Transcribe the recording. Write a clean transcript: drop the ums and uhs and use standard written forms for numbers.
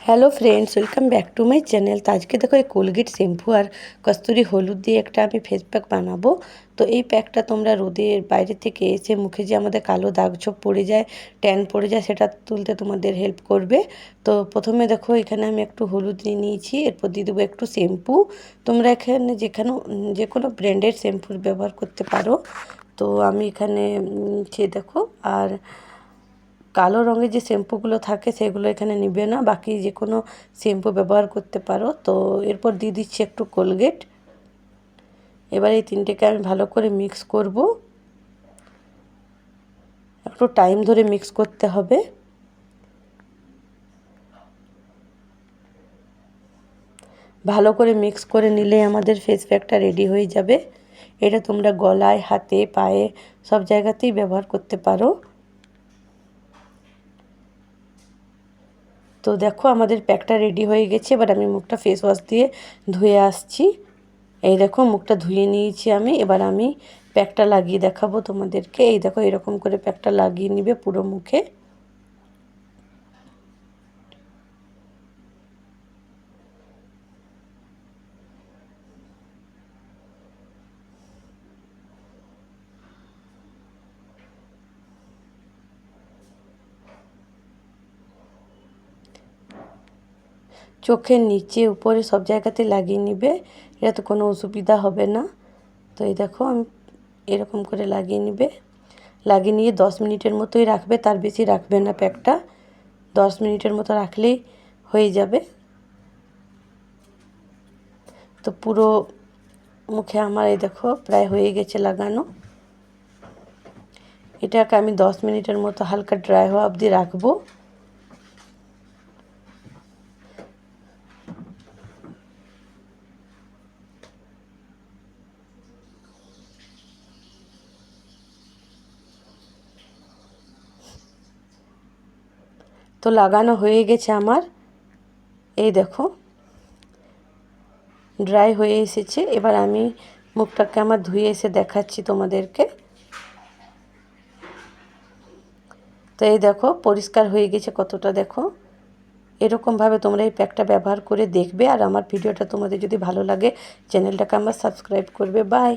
Hello friends, welcome back to my channel. তো আজকে দেখো এই কোলগেট শ্যাম্পু আর কস্তুরি হলুদ দিয়ে একটা আমি ফেস প্যাক বানাবো। তো এই প্যাকটা তোমরা রোদের বাইরে থেকে এসে মুখে যে আমাদের কালো দাগ ছোপ পড়ে যায়, ট্যান পড়ে যায়, সেটা তুলতে তোমাদের হেল্প করবে। তো প্রথমে দেখো এখানে আমি একটু হলুদ নিয়ে নিয়েছি, এরপর দিয়ে দেবো একটু শ্যাম্পু। তোমরা এখানে যে কোনো ব্র্যান্ডের শ্যাম্পুর ব্যবহার করতে পারো। তো আমি এখানে দেখো, আর কালো রঙের যে শ্যাম্পুগুলো থাকে সেগুলো এখানে নিবে না, বাকি যে কোনো শ্যাম্পু ব্যবহার করতে পারো। তো এরপর দিয়ে দিচ্ছি একটু কোলগেট। এবার এই তিনটেকে আমি ভালো করে মিক্স করব, একটু টাইম ধরে মিক্স করতে হবে। ভালো করে মিক্স করে নিলে আমাদের ফেস প্যাকটা রেডি হয়ে যাবে। এটা তোমরা গলায়, হাতে, পায়ে সব জায়গাতেই ব্যবহার করতে পারো। তো দেখো আমাদের প্যাকটা রেডি হয়ে গেছে। এবার আমি মুখটা ফেস ওয়াশ দিয়ে ধুয়ে আসছি। এই দেখো মুখটা ধুয়ে নিয়েছি আমি। এবার আমি প্যাকটা লাগিয়ে দেখাবো তোমাদেরকে। এই দেখো এরকম করে প্যাকটা লাগিয়ে নিবে পুরো মুখে। চোখের নিচে, উপরে সব জায়গাতে লাগিয়ে নিবে, এটাতে কোনো অসুবিধা হবে না। তো এই দেখো আমি এরকম করে লাগিয়ে নিবে। লাগিয়ে নিয়ে 10 মিনিটের মতোই রাখবে, তার বেশি রাখবে না প্যাকটা। 10 মিনিটের মতো রাখলেই হয়ে যাবে। তো পুরো মুখে আমার এই দেখো প্রায় হয়ে গেছে লাগানো। এটাকে আমি 10 মিনিটের মতো হালকা ড্রাই হওয়া অবধি রাখবো। তো লাগানো হয়ে গেছে আমার। এই দেখো ড্রাই হয়ে এসেছে। এবার আমি মুখটাকে আমার ধুয়ে এসে দেখাচ্ছি তোমাদেরকে। তো এই দেখো পরিষ্কার হয়ে গেছে কতটা, দেখো। এরকমভাবে তোমরা এই প্যাকটা ব্যবহার করে দেখবে। আর আমার ভিডিওটা তোমাদের যদি ভালো লাগে চ্যানেলটাকে আমার সাবস্ক্রাইব করবে। বাই।